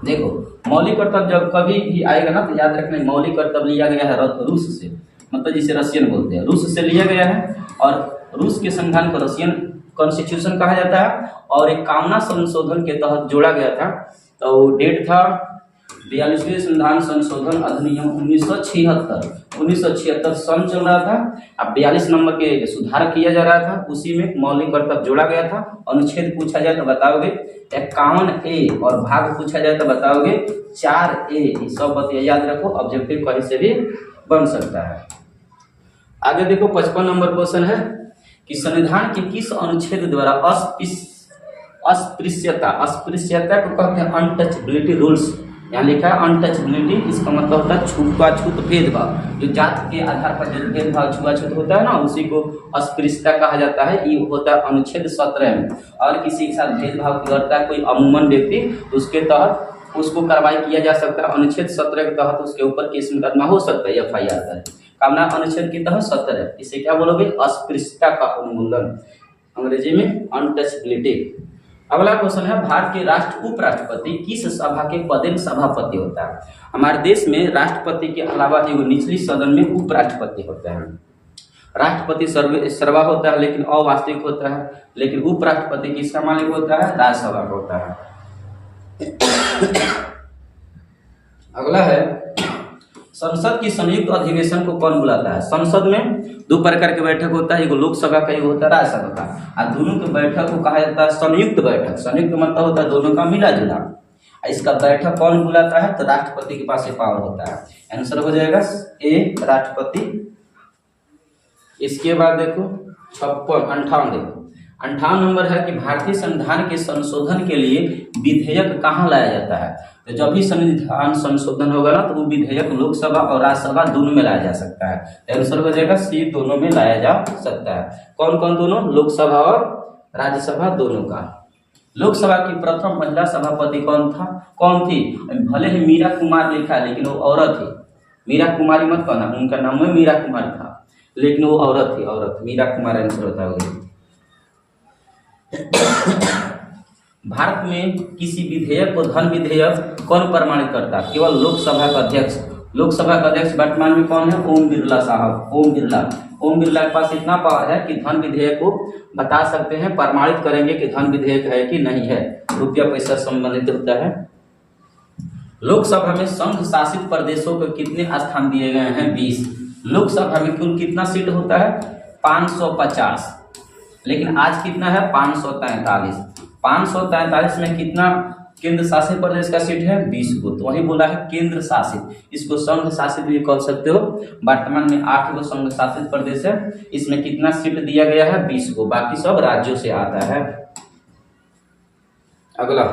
देखो मौलिक कर्तव्य जब कभी भी आएगा ना तो याद रखना मौलिक कर्तव्य लिया गया है रूस से, मतलब जिसे रशियन बोलते हैं, रूस से लिया गया है। और रूस के संविधान को रशियन कॉन्स्टिट्यूशन कहा जाता है। और एक कामना संशोधन के तहत जोड़ा गया था। तो डेट था 42वें संविधान संशोधन अधिनियम 1976 सन चल रहा था। अब 42 नंबर के सुधार किया जा रहा था, उसी में मौलिक कर्तव्य जोड़ा गया था। अनुच्छेद पूछा जाए तो बताओगे 51A और भाग पूछा जाए तो बताओगे 4A। सब बात याद रखो, ऑब्जेक्टिव कहीं से भी बन सकता है। आगे देखो 55 नंबर क्वेश्चन है कि संविधान के किस अनुच्छेद द्वारा अस्पृश्यता को कहते हैं अनटचबिलिटी रूल्स। यहाँ लिखा है अनटचबिलिटी, इसका मतलब होता है छुआछूत भेदभाव। जो जाति के आधार पर जो भेदभाव छुआछूत होता है ना उसी को अस्पृश्यता कहा जाता है। ये होता है अनुच्छेद 17 में। और किसी के साथ भेदभाव करता है कोई अमूमन व्यक्ति तो उसके तहत उसको कार्रवाई किया जा सकता है। अनुच्छेद 17 के तहत उसके ऊपर केस मुकदमा हो सकता है, FIR दर्ज। कामना अनुच्छेद के तहत 17 इसे क्या बोलोगे? अस्पृश्यता का उन्मूलन, अंग्रेजी में अनटचेबिलिटी। अगला क्वेश्चन है, भारत के राष्ट्र उपराष्ट्रपति किस सभा के पदेन सभापति होता है? हमारे देश में राष्ट्रपति के अलावा एगो निचली सदन में उपराष्ट्रपति होता है। राष्ट्रपति सर्वा होता है लेकिन अवास्तविक होता है, लेकिन उपराष्ट्रपति किसका मालिक होता है? राज्यसभा का होता है। अगला है, संसद की संयुक्त अधिवेशन को कौन बुलाता है? संसद में दो प्रकार के बैठक होता है, एगो लोकसभा का, एगो होता है राज्यसभा का। और दोनों के बैठक को कहा जाता है संयुक्त बैठक। संयुक्त मतलब होता है दोनों का मिला जुला। इसका बैठक कौन बुलाता है? तो राष्ट्रपति के पास ये पावर होता है। आंसर हो जाएगा ए, राष्ट्रपति। इसके बाद देखो 58 देखो 58 नंबर है कि भारतीय संविधान के संशोधन के लिए विधेयक कहाँ लाया जाता है? तो जब भी संविधान संशोधन होगा ना तो वो विधेयक लोकसभा और राज्यसभा दोनों में लाया जा सकता है। तो आंसर हो जाएगा सी, दोनों में लाया जा सकता है। कौन कौन दोनों? लोकसभा और राज्यसभा दोनों का। लोकसभा की प्रथम महिला सभापति कौन थी? भले ही मीरा कुमार लिखा है लेकिन वो औरत थी। मीरा कुमारी मत कहना, उनका नाम में मीरा कुमार था लेकिन वो औरत थी, औरत। मीरा कुमार आंसर होता है। भारत में किसी विधेयक को धन विधेयक कौन प्रमाणित करता है? केवल लोकसभा का अध्यक्ष। लोकसभा का अध्यक्ष वर्तमान में कौन है? ओम बिरला साहब। ओम बिरला के पास इतना पावर है कि धन विधेयक को बता सकते हैं, प्रमाणित करेंगे कि धन विधेयक है कि नहीं है। रुपया पैसा संबंधित होता है। लोकसभा में संघ शासित प्रदेशों को कितने स्थान दिए गए हैं? 20। लोकसभा में कुल कितना सीट होता है? 550। लेकिन आज कितना है? 543। 543 में कितना केंद्र शासित प्रदेश का सीट है? 20 को। तो वही बोला है केंद्र शासित। इसको संघ शासित भी कह सकते हो। वर्तमान में 8 गो संघ शासित प्रदेश है। इसमें कितना सीट दिया गया है? 20 को। बाकी सब राज्यों से आता है। अगला,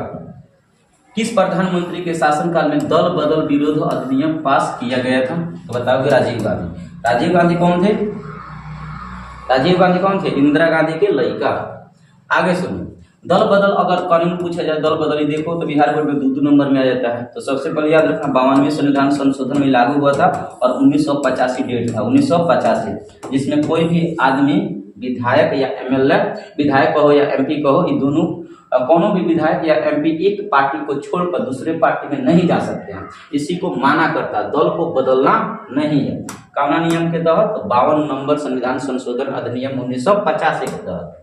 किस प्रधानमंत्री के शासनकाल में दल बदल विरोध अधिनियम पास किया गया था? तो बताओगे राजीव गांधी। राजीव गांधी कौन थे? राजीव गांधी कौन थे? इंदिरा गांधी के लड़का। आगे सुनो, दल बदल अगर कानून पूछा जाए, दल बदल देखो तो बिहार बोर्ड में 2 नंबर में आ जाता है। तो सबसे पहले याद रखना 52वें संविधान संशोधन में लागू हुआ था और 1985 डेट था, 1985, जिसमें कोई भी आदमी विधायक या MLA, विधायक कहो या MP कहो, ये दोनों कोनो भी विधायक या MP एक पार्टी को छोड़कर दूसरे पार्टी में नहीं जा सकते हैं। इसी को माना करता है, दल को बदलना नहीं है। कानून नियम के तहत 52 नंबर संविधान संशोधन अधिनियम 1985 के तहत।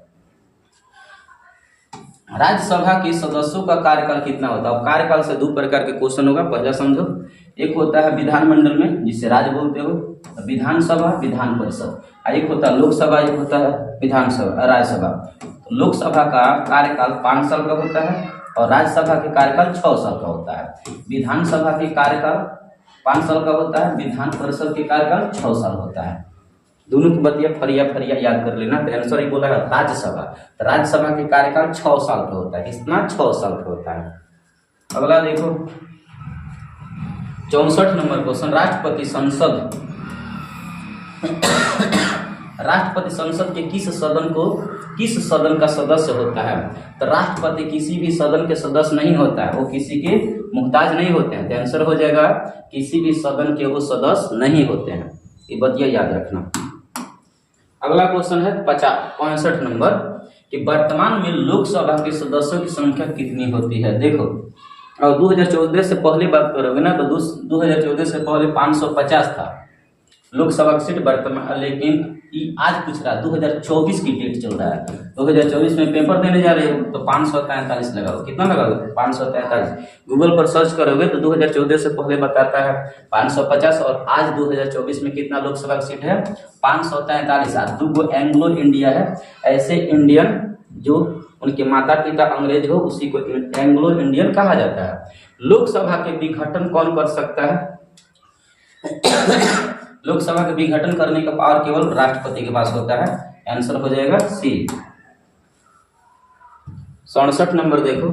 राज्यसभा के सदस्यों का कार्यकाल कितना होता है? कार्यकाल से 2 प्रकार के क्वेश्चन होगा, पहला समझो। एक होता है विधानमंडल में, जिसे राज्य बोलते हो, विधानसभा, विधान परिषद। एक होता है लोकसभा, एक होता है विधानसभा, राज्यसभा। तो लोकसभा का कार्यकाल 5 साल का होता है और राज्यसभा के कार्यकाल 6 साल का होता है। विधानसभा के कार्यकाल 5 साल का होता है, विधान परिषद के कार्यकाल 6 साल होता है। दोनों की बतिया फरिया याद कर लेना। तो आंसर ही बोला है राज्यसभा। तो राज्यसभा के कार्यकाल 6 साल का होता है। कितना? 6 साल का होता है। अगला देखो 64 नंबर क्वेश्चन, राष्ट्रपति संसद के किस सदन का सदस्य होता है? तो राष्ट्रपति किसी भी सदन के सदस्य नहीं होता है, वो किसी के मुहताज नहीं होते हैं। तो आंसर हो जाएगा किसी भी सदन के वो सदस्य नहीं होते हैं। ये बतिया याद रखना। अगला क्वेश्चन है 65 नंबर कि वर्तमान में लोकसभा के सदस्यों की संख्या कितनी होती है? देखो, और 2014 से पहले बात करोगे ना तो 2014 से पहले 550 था लोकसभा की सीट वर्तमान, लेकिन आज पूछ रहा है 2024 की डेट चल रहा है। 2024 में पेपर देने जा रहे हो तो 543 लगाओ। कितना लगाओगे? 543। गूगल पर सर्च करोगे तो 2014 से पहले बताता है 550 और आज 2024 में कितना लोकसभा की सीट है? 543। 2 एंग्लो इंडिया है, ऐसे इंडियन जो उनके माता पिता अंग्रेज हो उसी को एंग्लो इंडियन कहा जाता है। लोकसभा के विघटन कौन कर सकता है? लोकसभा के विघटन करने का पावर केवल राष्ट्रपति के पास होता है। आंसर हो जाएगा सी। 67 नंबर देखो,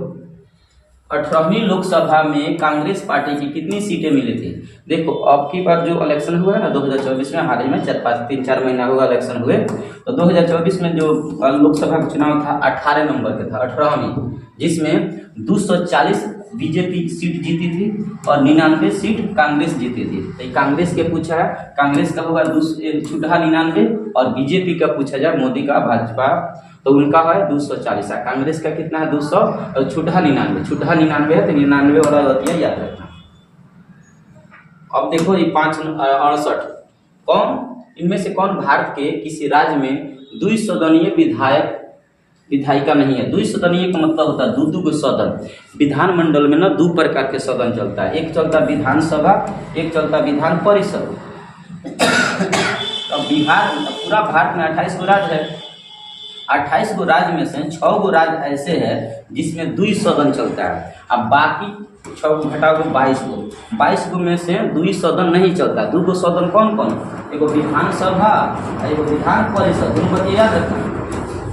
18वीं लोकसभा में कांग्रेस पार्टी की कितनी सीटें मिली थी? देखो, अब की बार जो इलेक्शन हुआ है ना 2024 में, हाल ही में 3-4 महीना होगा इलेक्शन हुए, तो 2024 में जो लोकसभा का चुनाव था 18 नंबर के था, 18वीं। जिसमें 240 बीजेपी सीट जीती थी और 99 सीट कांग्रेस जीती थी। तो कांग्रेस के पूछा है, कांग्रेस का होगा छुटहा 99 और बीजेपी का पूछा जाए मोदी का भाजपा तो उनका है 240। कांग्रेस का कितना है 200 और छुटहा 99, छुटहा 99 है तो 99 वाला रतिया याद रखना। अब देखो ये 568 कौन इनमें से कौन भारत के किसी राज्य में द्विसदनीय विधायिका नहीं है। द्विसदनीय का मतलब होता है दो सदन। विधानमंडल में ना दो प्रकार के सदन चलता है, एक चलता विधानसभा, एक चलता विधान परिषद। अब बिहार पूरा भारत में 28 गो राज्य है, 28 गो राज्य में से 6 गो राज्य ऐसे है जिसमें द्वि सदन चलता है। अब बाकी 6 को घटाओ 22 गो में से द्वि सदन नहीं चलता। 2 गो सदन कौन कौन, एगो विधानसभा एगो विधान परिषद। दोनों बात याद रखना,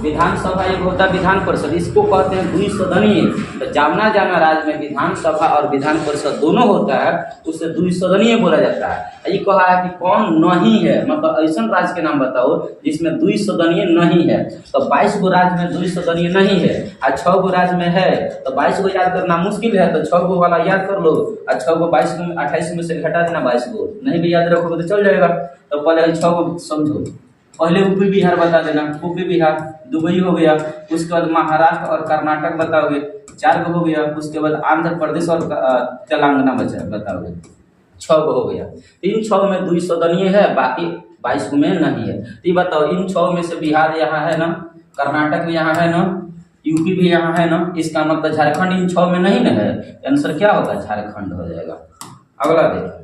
विधानसभा एक होता है विधान परिषद, इसको कहते हैं द्विसदनीय। तो जाना राज्य में विधानसभा और विधान परिषद दोनों होता है उसे द्विसदनीय बोला जाता है। ये कहा है कि कौन नहीं है, मतलब ऐसा राज्य के नाम बताओ जिसमें द्विसदनीय नहीं है। तो 22 गो राज्य में द्विसदनीय नहीं है और 6 गो राज्य में है, तो 22 गो याद करना मुश्किल है, तो 6 गो वाला याद कर लो और 6 गो 22 में 28 में से घटा देना 22 गो। नहीं भी याद रखोगे तो चल जाएगा। तो पहले 6 गो समझो, पहले यूपी बिहार बता देना, यूपी बिहार दुबई हो गया, उसके बाद महाराष्ट्र और कर्नाटक बताओगे, 4 गो हो गया। उसके बाद आंध्र प्रदेश और तेलंगाना बताओगे, 6 गो हो गया। इन 6 में द्विसदनीय है, बाकी 22 में नहीं है। तो ये बताओ इन 6 में से बिहार यहाँ है ना, कर्नाटक भी यहाँ है ना, यूपी भी यहाँ है ना, इसका मतलब झारखंड इन 6 में नहीं ना है। आंसर क्या होगा, झारखंड हो जाएगा। अगला देखो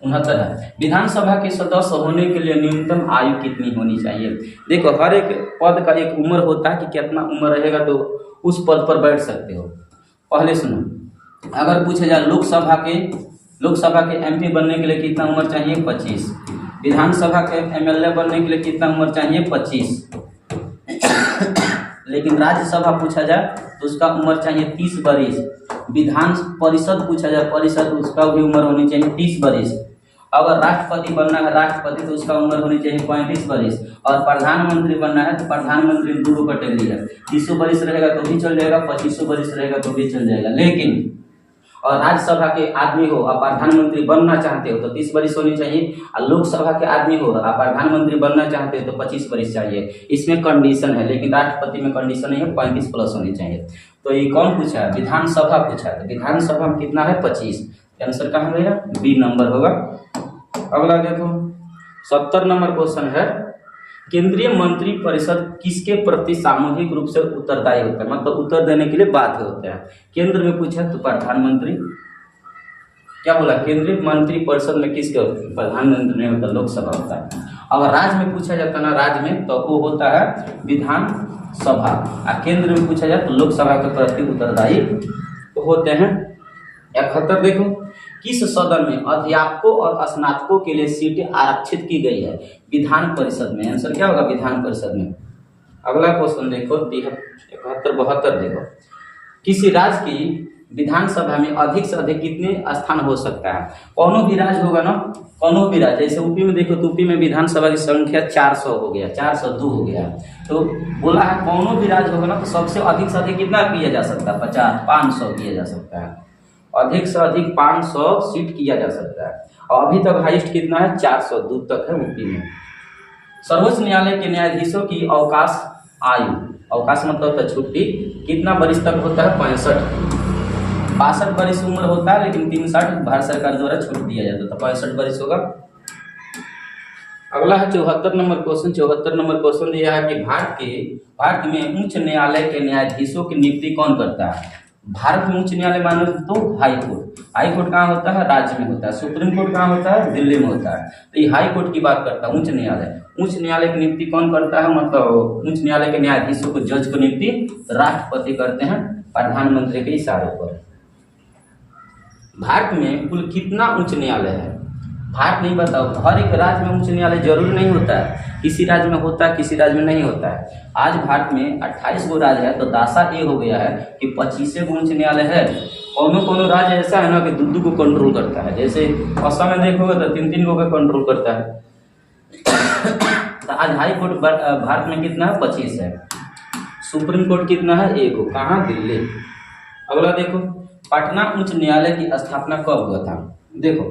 69 है। विधानसभा के सदस्य होने के लिए न्यूनतम आयु कितनी होनी चाहिए। देखो हर एक पद का एक उम्र होता है कि कितना उम्र रहेगा तो उस पद पर बैठ सकते हो। पहले सुनो, अगर पूछे जाए लोकसभा के एमपी बनने के लिए कितना उम्र चाहिए, 25। विधानसभा के एमएलए बनने के लिए कितना उम्र चाहिए, 25। लेकिन राज्यसभा पूछा जाए तो उसका उम्र चाहिए 30 बरिस। विधान परिषद पूछा जाए परिषद, उसका भी उम्र होनी चाहिए 30 बरिस। अगर राष्ट्रपति बनना है राष्ट्रपति तो उसका उम्र होनी चाहिए 35 बरिस। और प्रधानमंत्री बनना है तो प्रधानमंत्री 2 कैटेगरी है, 30 बरिस रहेगा तो भी चल जाएगा, 25 बरिस रहेगा तो भी चल जाएगा। लेकिन और राज्यसभा के आदमी हो और प्रधानमंत्री बनना चाहते हो तो 30 बरिस होनी चाहिए, और लोकसभा के आदमी हो और प्रधानमंत्री बनना चाहते हो तो 25 बरिस चाहिए। इसमें कंडीशन है, लेकिन राष्ट्रपति में कंडीशन नहीं है, 35 प्लस होनी चाहिए। तो ये कौन पूछा है, विधानसभा पूछा है। विधानसभा में कितना है, 25। आंसर कहाँ रहेगा, बी नंबर होगा। अगला देखो 70 नंबर क्वेश्चन है, केंद्रीय मंत्री परिषद किसके प्रति सामूहिक रूप से उत्तरदायी होता है, मतलब उत्तर देने के लिए बाध्य होता है। केंद्र में पूछा तो प्रधानमंत्री, क्या बोला, केंद्रीय मंत्री परिषद में किसके, प्रधानमंत्री नहीं होता, लोकसभा होता है। अगर राज्य में पूछा जाता ना, राज्य में तो वो होता है विधानसभा, और केंद्र में पूछा जाए तो लोकसभा के प्रति उत्तरदायी होते हैं। 71 देखो, किस सदन में अध्यापकों और स्नातकों के लिए सीटें आरक्षित की गई है, विधान परिषद में। आंसर क्या होगा, विधान परिषद में। अगला क्वेश्चन देखो 71-72 देखो, किसी राज्य की विधानसभा में अधिक से अधिक कितने स्थान हो सकता है। कोनो भी राज्य होगा ना, कोनो भी राज्य, जैसे यूपी में देखो तो यूपी में विधानसभा की संख्या 400 हो गया, 402 हो गया। तो बोला है कोनो भी राज्य होगा ना तो सबसे अधिक से अधिक कितना किया जा सकता है, 500 किया जा सकता है। अधिक से अधिक 500 सीट किया जा सकता है, और अभी तक हाईएस्ट कितना है, 402 तक है यूपी में। सर्वोच्च न्यायालय के न्यायाधीशों की अवकाश आयु, अवकाश मतलब है छुट्टी, कितना बरिस तक होता है, 65 बरिस उम्र होता है, लेकिन 63 भारत सरकार द्वारा छूट दिया जाता है, तो 65 बरिस होगा। अगला है 74 नंबर क्वेश्चन। 74 नंबर क्वेश्चन यह है कि भारत में उच्च न्यायालय के न्यायाधीशों की नियुक्ति कौन करता है। भारत में उच्च न्यायालय मानो तो हाई कोर्ट, हाई कोर्ट कहाँ होता है, राज्य में होता है। सुप्रीम कोर्ट कहाँ होता है, दिल्ली में होता है। तो ये हाई कोर्ट की बात करता है, उच्च न्यायालय। उच्च न्यायालय की नियुक्ति कौन करता है, मतलब उच्च न्यायालय के न्यायाधीशों को, जज को नियुक्ति राष्ट्रपति करते हैं प्रधानमंत्री के इशारों पर। भारत में कुल कितना उच्च न्यायालय है, भारत नहीं बताओ। हर एक राज्य में उच्च न्यायालय जरूर नहीं होता है, किसी राज्य में होता है, किसी राज्य में नहीं होता है। आज भारत में 28 गो राज्य है, तो दासा ये हो गया है कि 25 गो उच्च न्यायालय है। कोनो राज्य ऐसा है ना कि 2 को कंट्रोल करता है, जैसे असम में देखोगे तो 3 गो का कंट्रोल करता है। तो आज हाई कोर्ट भारत में कितना है, 25 है। सुप्रीम कोर्ट कितना है? एक। कहाँ? दिल्ली। अगला देखो, पटना उच्च न्यायालय की स्थापना कब हुआ था? देखो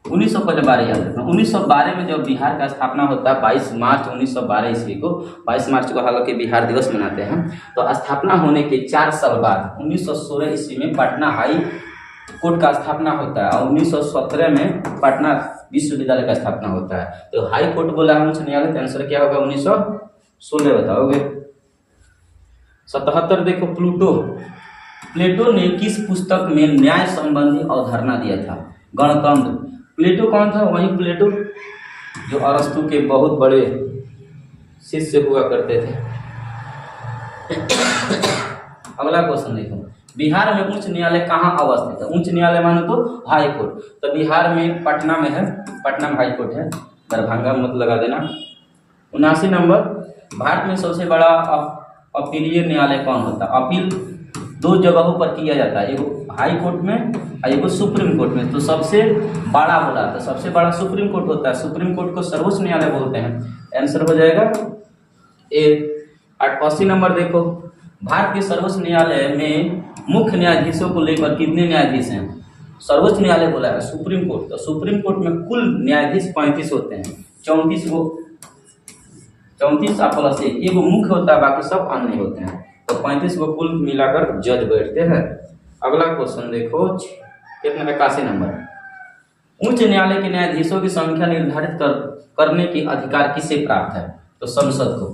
1912 याद रखना। 1912 में जब बिहार का स्थापना होता है 22 मार्च 1912 ईस्वी को, 22 मार्च को हालांकि बिहार दिवस मनाते हैं, तो स्थापना होने के 4 साल बाद 1916 ईस्वी में पटना हाई कोर्ट का स्थापना होता है और 1917 में पटना विश्वविद्यालय का स्थापना होता है। तो हाई कोर्ट बोला है उच्च न्यायालय, तो आंसर क्या होगा? 1916 बताओगे। 77 देखो, प्लेटो ने किस पुस्तक में न्याय संबंधी अवधारणा दिया था? गणतंत्र। प्लेटो कौन था? वही प्लेटो जो अरस्तु के बहुत बड़े शिष्य हुआ करते थे। अगला क्वेश्चन देखो, बिहार में उच्च न्यायालय कहाँ अवस्थित है? उच्च न्यायालय मानो तो हाई कोर्ट, तो बिहार में पटना में है, पटना में हाई कोर्ट है, दरभंगा मत लगा देना। 79 नंबर, भारत में सबसे बड़ा अपीलीय न्यायालय कौन होता है? अपील 2 जगहों पर किया जाता है, एगो हाई कोर्ट में और एगो सुप्रीम कोर्ट में। तो सबसे बड़ा बोला तो सबसे बड़ा सुप्रीम कोर्ट होता है, सुप्रीम कोर्ट को सर्वोच्च न्यायालय बोलते हैं। आंसर हो जाएगा ए। 80 नंबर देखो, भारत के सर्वोच्च न्यायालय में मुख्य न्यायाधीशों को लेकर कितने न्यायाधीश हैं? सर्वोच्च न्यायालय बोला है सुप्रीम कोर्ट, तो सुप्रीम कोर्ट में कुल न्यायाधीश 35 होते हैं। 34 प्लस एक मुख्य होता है, बाकी सब अन्य होते हैं, तो 35 को कुल मिलाकर जज बैठते हैं। अगला क्वेश्चन देखो, कितना? 81 नंबर, उच्च न्यायालय के न्यायाधीशों की संख्या निर्धारित करने की अधिकार किसे प्राप्त है? तो संसद को।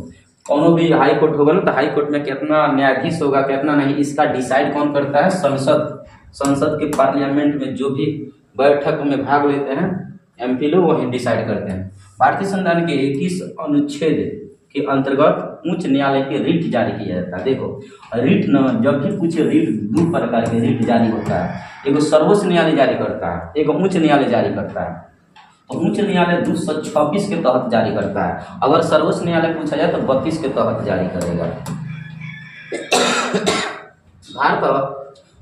कौनो भी हाई कोर्ट होगा ना, तो हाई कोर्ट में कितना न्यायाधीश होगा कितना नहीं, इसका डिसाइड कौन करता है? संसद। संसद के पार्लियामेंट में जो भी बैठक में भाग लेते हैं एमपी लोग, वही डिसाइड करते हैं। भारतीय संविधान के 21 अनुच्छेद के अंतर्गत उच्च न्यायालय के रिट जारी किया जाता है। देखो रिट न, जब भी कुछ रिट 2 प्रकार के रिट जारी होता है, एगो सर्वोच्च न्यायालय जारी करता है, एगो उच्च न्यायालय जारी करता है। तो उच्च न्यायालय 226 के तहत जारी करता है, अगर सर्वोच्च न्यायालय पूछा जाए तो 32 के तहत जारी करेगा।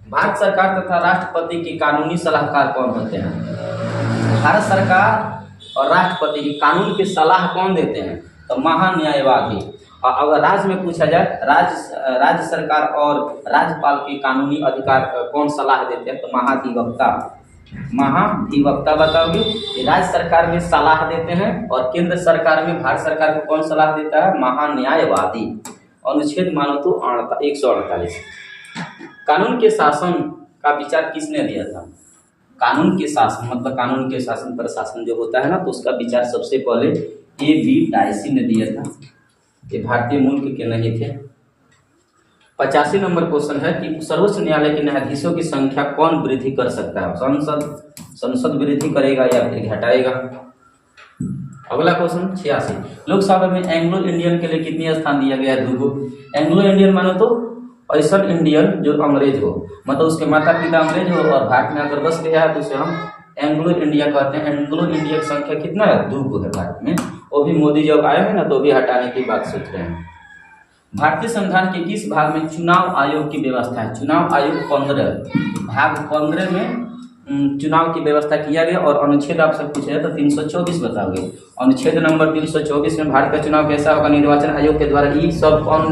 भारत सरकार तथा राष्ट्रपति के कानूनी सलाहकार कौन होते हैं? भारत सरकार और राष्ट्रपति की कानून की सलाह कौन देते हैं? तो महान्यायवादी। और अगर राज्य में पूछा जाए, राज्य सरकार और राज्यपाल के कानूनी अधिकार कौन सलाह देते हैं? तो महाधिवक्ता बताओगे। राज्य सरकार में सलाह देते हैं और केंद्र सरकार में, भारत सरकार को कौन सलाह देता है? महान्यायवादी। अनुच्छेद मानो तो 148। कानून के शासन का विचार किसने दिया था? कानून के शासन मतलब कानून के शासन प्रशासन जो होता है ना, तो उसका विचार सबसे पहले A.B. डायसी ने दिया था। ये भारतीय मूल के नहीं थे। 85 नंबर क्वेश्चन है कि सर्वोच्च न्यायालय के न्यायाधीशों की संख्या कौन वृद्धि कर सकता है? संसद वृद्धि करेगा या फिर घटाएगा? अगला क्वेश्चन 86, लोकसभा में एंग्लो इंडियन के लिए कितनी स्थान दिया गया है? 2। एंग्लो इंडियन मानो तो ऐसा इंडियन जो अंग्रेज हो, मतलब उसके माता पिता अंग्रेज हो और भारत में अगर बस गया है तो उसे हम एंग्लो इंडिया कहते हैं। एंग्लो इंडिया की संख्या कितना है? 2 है भारत में। वो भी मोदी जब आए हैं ना, तो भी हटाने की बात सोच रहे हैं। भारतीय संविधान के किस भाग में चुनाव आयोग की व्यवस्था है? चुनाव आयोग 15 भाग 15 में चुनाव की व्यवस्था किया गया। और अनुच्छेद आपसे पूछा जाए तो 324 बताओगे। अनुच्छेद नंबर 324 में भारत का चुनाव कैसा होगा? निर्वाचन आयोग के द्वारा। ये सब कौन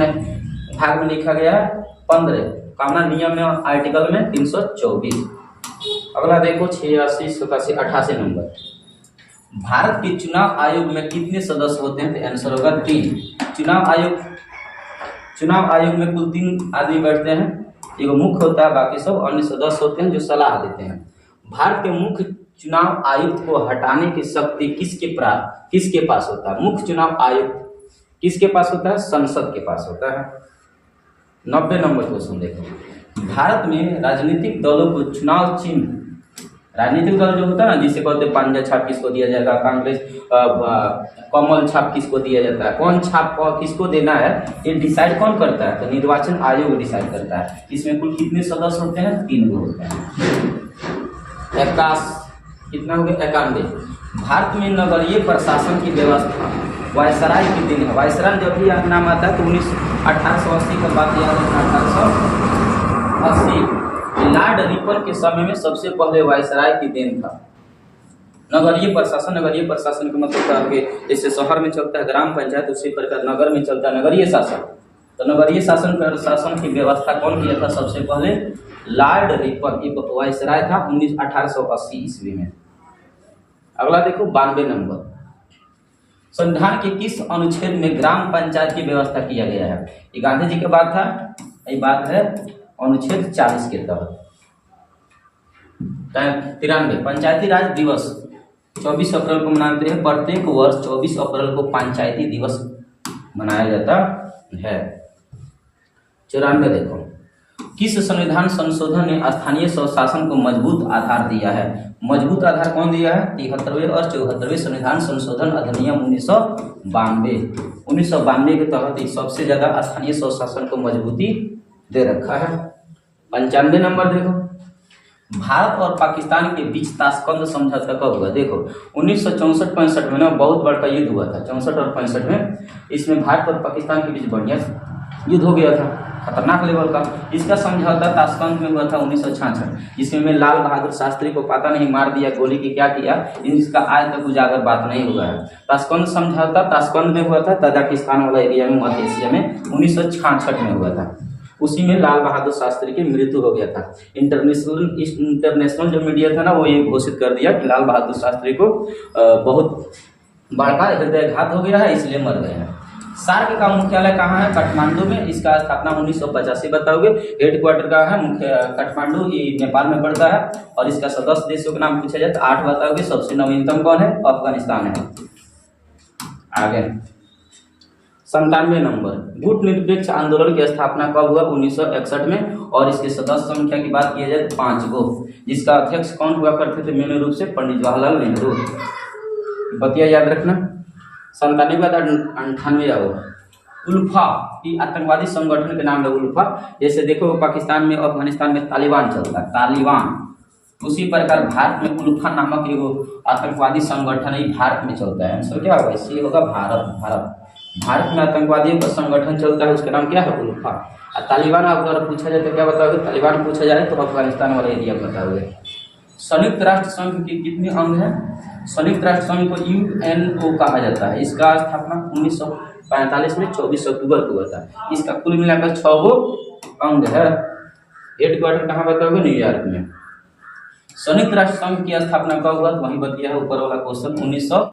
भाग में लिखा गया है? 15 कानून नियम में आर्टिकल में 324। अगला देखो 86, 87, 88 नंबर, भारत के चुनाव आयोग में कितने सदस्य होते हैं? तो आंसर होगा 3। चुनाव आयोग में कुल 3 आदमी बैठते हैं, एगो मुख्य होता है, बाकी सब अन्य सदस्य होते हैं जो सलाह देते हैं। भारत के मुख्य चुनाव आयुक्त को हटाने की शक्ति किसके पास होता है? मुख्य चुनाव आयुक्त किसके पास होता है? संसद के पास होता है। 90 नंबर क्वेश्चन देखो, भारत में राजनीतिक दलों को चुनाव चिन्ह, राजनीतिक दल जो होता है ना, जिसे कहते हैं पंजा छाप किसको दिया जाएगा, कांग्रेस कमल छाप किसको दिया जाता है, कौन छाप किसको देना है, ये डिसाइड कौन करता है? तो निर्वाचन आयोग डिसाइड करता है। इसमें कुल कितने सदस्य होते हैं? 3 लोग होते हैं। 81 कितना हो गया? 91। भारत में नगरीय प्रशासन की व्यवस्था वायसराय के दिन है। वायसराय जब भी नाम आता है तो 1880 का बात याद रखना। 1880 लॉर्ड रिपन के समय में सबसे पहले वायसराय की देन था। नगरीय प्रशासन का मतलब क्या है, जैसे शहर में चलता है ग्राम पंचायत, उसी प्रकार नगर में चलता है नगरीय शासन। तो नगरीय शासन प्रशासन की व्यवस्था कौन किया था? सबसे पहले लॉर्ड रिपन वायसराय था 1880 ईस्वी में। अगला देखो 92 नंबर, संविधान के किस अनुच्छेद में ग्राम पंचायत की व्यवस्था किया गया है? ये गांधी जी के बात था, ये बात है अनुच्छेद 40 के तहत। 93 पंचायती राज दिवस 24 अप्रैल को मनाते हैं। प्रत्येक वर्ष 24 अप्रैल को पंचायती दिवस मनाया जाता है। 94 देखो, किस संविधान संशोधन ने स्थानीय स्वशासन को मजबूत आधार दिया है? मजबूत आधार कौन दिया है? 73वें और 74वें संविधान संशोधन अधिनियम 1992 के तहत सबसे ज्यादा स्थानीय स्वशासन को मजबूती दे रखा है। 95 नंबर देखो, भारत और पाकिस्तान के बीच ताशकंद समझौता कब हुआ? देखो 1964-65 में ना बहुत बड़ा युद्ध हुआ था, 64 और 65 में। इसमें भारत और पाकिस्तान के बीच बढ़िया युद्ध हो गया था, खतरनाक लेवल का। इसका समझौता ताशकंद में हुआ था 1966, जिसमें लाल बहादुर शास्त्री को पता नहीं मार दिया गोली की क्या किया, इसका आज तक उजागर बात नहीं हुआ है। ताशकंद समझौता ताशकंद में हुआ था, तजाकिस्तान वाला एरिया में, मध्य एशिया में 1966 में हुआ था। उसी में लाल बहादुर शास्त्री की मृत्यु हो गया था। इंटरनेशनल जो मीडिया था ना, वो ये घोषित कर दिया कि लाल बहादुर शास्त्री को बहुत बड़ा हृदयाघात हो गया है, इसलिए मर गए हैं। सार्क का मुख्यालय कहाँ है? काठमांडू में। इसका स्थापना 1985 बताओगे। हेडक्वार्टर का है मुख्य काठमांडू, ये नेपाल में पड़ता है। और इसका सदस्य देशों के नाम पूछा जाए तो 8 बताओगे। सबसे नवीनतम कौन है? अफगानिस्तान है। आगे 97 नंबर, गुट निरपेक्ष आंदोलन की स्थापना कब हुआ? 1961 में। और इसके सदस्य संख्या की बात किया जाए तो 5 गो, जिसका अध्यक्ष कौन हुआ करते थे? मेन रूप से पंडित जवाहरलाल नेहरू। बतिया याद रखना। 97 आओ, उल्फा की आतंकवादी संगठन के नाम है उल्फा। जैसे देखो पाकिस्तान में, अफगानिस्तान में तालिबान चलता है, तालिबान। उसी प्रकार भारत में उल्फा नामक एक आतंकवादी संगठन ही भारत में चलता है। आंसर क्या होगा? इसलिए होगा भारत में आतंकवादियों का संगठन चलता है, उसका नाम क्या है? उल्फा। और तालिबान अगर पूछा जाए तो क्या बताओगे? तालिबान पूछा जाए तो अफगानिस्तान वाला एरिया बताओगे। संयुक्त राष्ट्र संघ के कितने अंग हैं? संयुक्त राष्ट्र संघ को UNO कहा जाता है। इसका स्थापना 1945 में 24 अक्टूबर को हुआ था। इसका कुल मिलाकर 6 गो अंग है। हेडक्वार्टर कहाँ बताओगे? न्यूयॉर्क में। संयुक्त राष्ट्र संघ की स्थापना कब हुआ? तो वही बतिया है ऊपर वाला क्वेश्चन, 1900